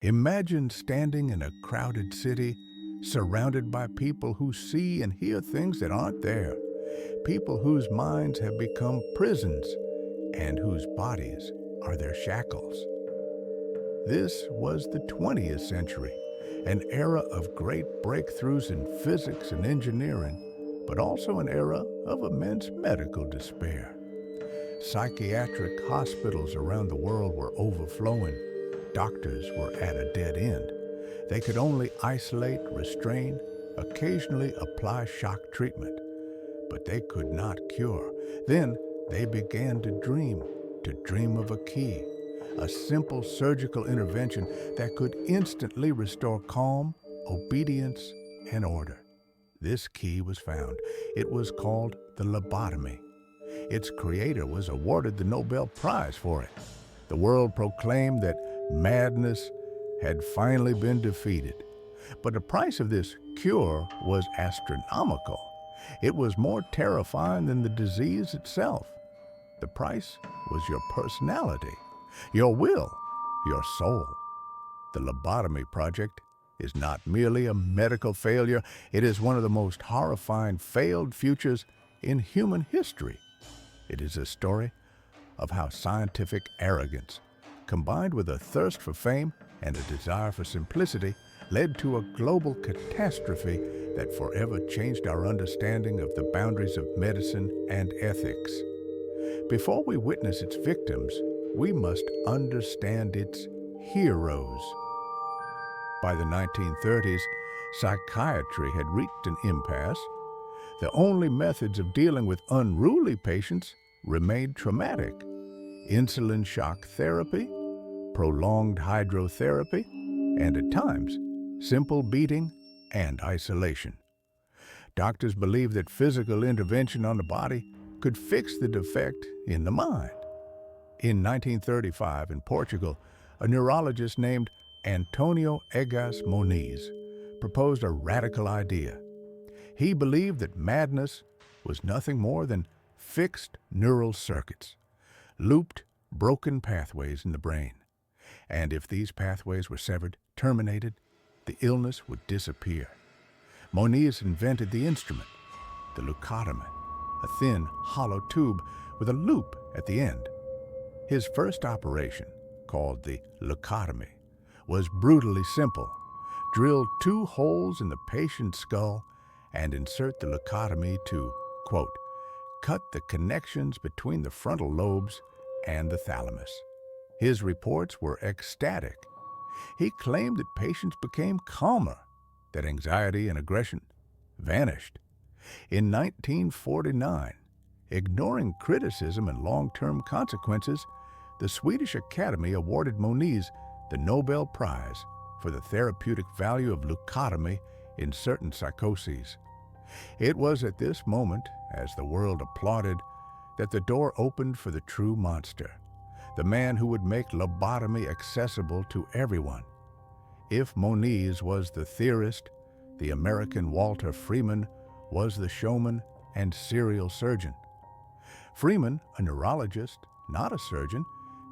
Imagine standing in a crowded city, surrounded by people who see and hear things that aren't there, people whose minds have become prisons and whose bodies are their shackles. This was the 20th century, an era of great breakthroughs in physics and engineering, but also an era of immense medical despair. Psychiatric hospitals around the world were overflowing. Doctors were at a dead end. They could only isolate, restrain, occasionally apply shock treatment, but they could not cure. Then they began to dream of a key, a simple surgical intervention that could instantly restore calm, obedience, and order. This key was found. It was called the lobotomy. Its creator was awarded the Nobel Prize for it. The world proclaimed that madness had finally been defeated. But the price of this cure was astronomical. It was more terrifying than the disease itself. The price was your personality, your will, your soul. The Lobotomy Project is not merely a medical failure, it is one of the most horrifying failed futures in human history. It is a story of how scientific arrogance, combined with a thirst for fame and a desire for simplicity, led to a global catastrophe that forever changed our understanding of the boundaries of medicine and ethics. Before we witness its victims, we must understand its heroes. By the 1930s, psychiatry had reached an impasse. The only methods of dealing with unruly patients remained traumatic: insulin shock therapy, prolonged hydrotherapy, and at times, simple beating and isolation. Doctors believed that physical intervention on the body could fix the defect in the mind. In 1935, in Portugal, a neurologist named Antonio Egas Moniz proposed a radical idea. He believed that madness was nothing more than fixed neural circuits, looped, broken pathways in the brain. And if these pathways were severed, terminated, the illness would disappear. Moniz invented the instrument, the leucotomy, a thin, hollow tube with a loop at the end. His first operation, called the leucotomy, was brutally simple. Drill 2 holes in the patient's skull and insert the leucotomy to, quote, cut the connections between the frontal lobes and the thalamus. His reports were ecstatic. He claimed that patients became calmer, that anxiety and aggression vanished. In 1949, ignoring criticism and long-term consequences, the Swedish Academy awarded Moniz the Nobel Prize for the therapeutic value of leucotomy in certain psychoses. It was at this moment, as the world applauded, that the door opened for the true monster, the man who would make lobotomy accessible to everyone. If Moniz was the theorist, the American Walter Freeman was the showman and serial surgeon. Freeman, a neurologist, not a surgeon,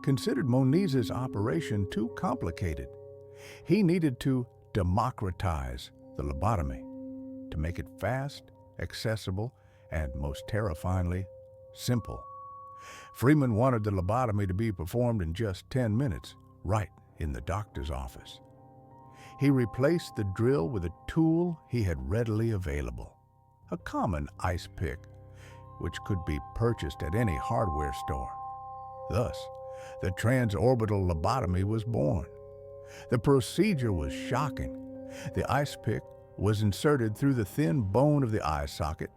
considered Moniz's operation too complicated. He needed to democratize the lobotomy, to make it fast, accessible, and most terrifyingly, simple. Freeman wanted the lobotomy to be performed in just 10 minutes, right in the doctor's office. He replaced the drill with a tool he had readily available, a common ice pick, which could be purchased at any hardware store. Thus, the transorbital lobotomy was born. The procedure was shocking. The ice pick was inserted through the thin bone of the eye socket,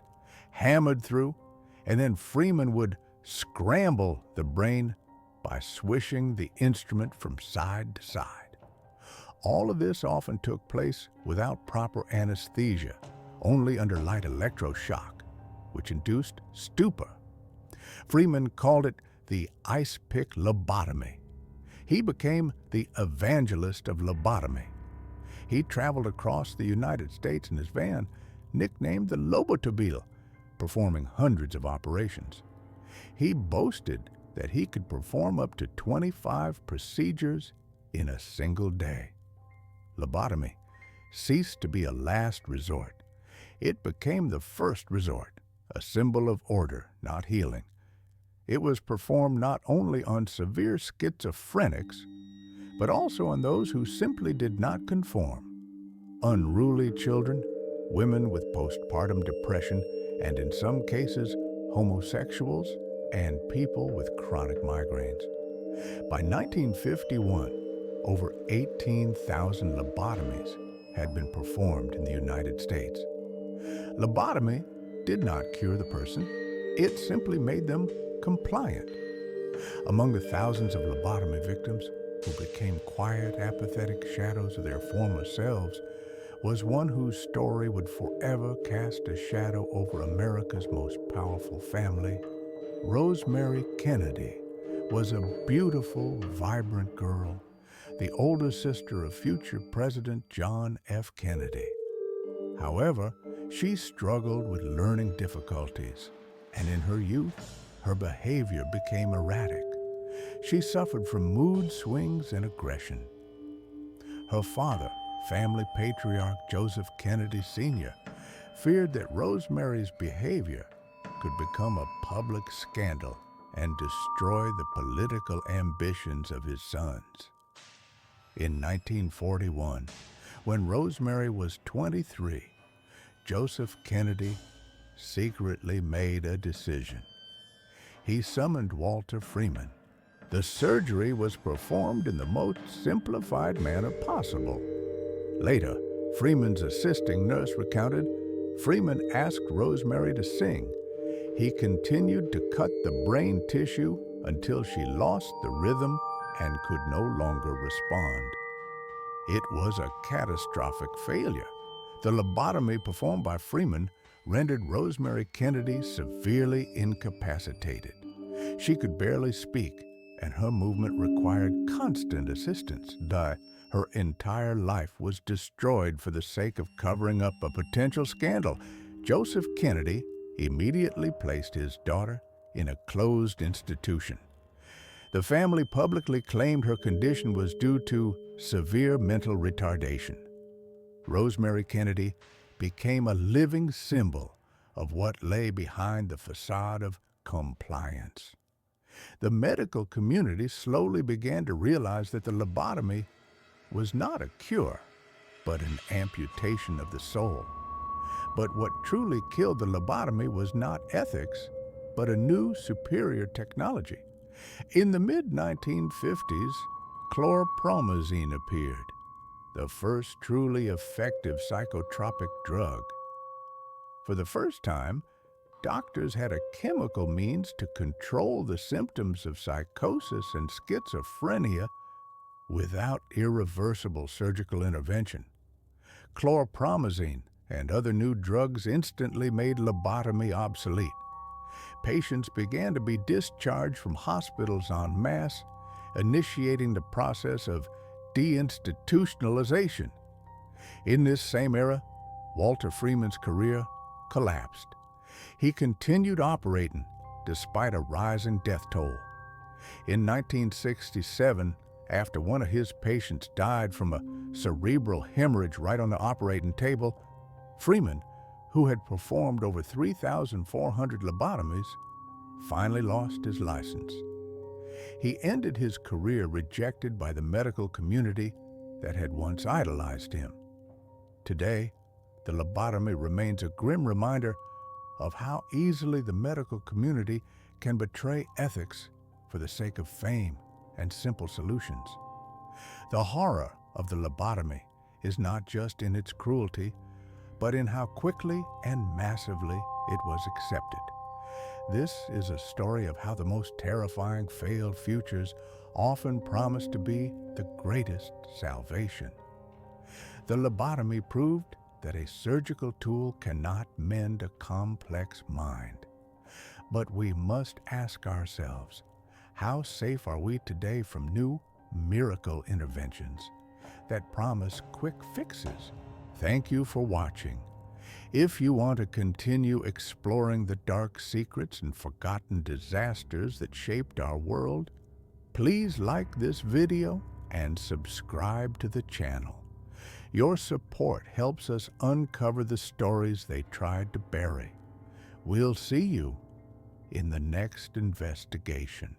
hammered through, and then Freeman would scramble the brain by swishing the instrument from side to side. All of this often took place without proper anesthesia, only under light electroshock, which induced stupor. Freeman called it the ice pick lobotomy. He became the evangelist of lobotomy. He traveled across the United States in his van, nicknamed the Lobotomy, performing hundreds of operations. He boasted that he could perform up to 25 procedures in a single day. lobotomy, ceased to be a last resort. It became the first resort, a symbol of order, not healing. It was performed not only on severe schizophrenics, but also on those who simply did not conform. Unruly children, women with postpartum depression, and in some cases, homosexuals, and people with chronic migraines. By 1951, over 18,000 lobotomies had been performed in the United States. Lobotomy did not cure the person, it simply made them compliant. Among the thousands of lobotomy victims who became quiet, apathetic shadows of their former selves was one whose story would forever cast a shadow over America's most powerful family. Rosemary Kennedy was a beautiful, vibrant girl, the older sister of future President John F. Kennedy. However, she struggled with learning difficulties, and in her youth, her behavior became erratic. She suffered from mood swings and aggression. Her father, family patriarch Joseph Kennedy Sr., feared that Rosemary's behavior could become a public scandal and destroy the political ambitions of his sons. In 1941, when Rosemary was 23, Joseph Kennedy secretly made a decision. He summoned Walter Freeman. The surgery was performed in the most simplified manner possible. Later, Freeman's assisting nurse recounted, Freeman asked Rosemary to sing. He continued to cut the brain tissue until she lost the rhythm and could no longer respond. It was a catastrophic failure. The lobotomy performed by Freeman rendered Rosemary Kennedy severely incapacitated. She could barely speak, and her movement required constant assistance. Her entire life was destroyed for the sake of covering up a potential scandal. Joseph Kennedy immediately placed his daughter in a closed institution. The family publicly claimed her condition was due to severe mental retardation. Rosemary Kennedy became a living symbol of what lay behind the facade of compliance. The medical community slowly began to realize that the lobotomy was not a cure, but an amputation of the soul. But what truly killed the lobotomy was not ethics, but a new, superior technology. In the mid-1950s, chlorpromazine appeared, the first truly effective psychotropic drug. For the first time, doctors had a chemical means to control the symptoms of psychosis and schizophrenia without irreversible surgical intervention. Chlorpromazine and other new drugs instantly made lobotomy obsolete. Patients began to be discharged from hospitals en masse, initiating the process of deinstitutionalization. In this same era, Walter Freeman's career collapsed. He continued operating despite a rising death toll. In 1967, after one of his patients died from a cerebral hemorrhage right on the operating table, Freeman, who had performed over 3,400 lobotomies, finally lost his license. He ended his career rejected by the medical community that had once idolized him. Today, the lobotomy remains a grim reminder of how easily the medical community can betray ethics for the sake of fame and simple solutions. The horror of the lobotomy is not just in its cruelty, but in how quickly and massively it was accepted. This is a story of how the most terrifying failed futures often promise to be the greatest salvation. The lobotomy proved that a surgical tool cannot mend a complex mind. But we must ask ourselves, how safe are we today from new miracle interventions that promise quick fixes? Thank you for watching. If you want to continue exploring the dark secrets and forgotten disasters that shaped our world, please like this video and subscribe to the channel. Your support helps us uncover the stories they tried to bury. We'll see you in the next investigation.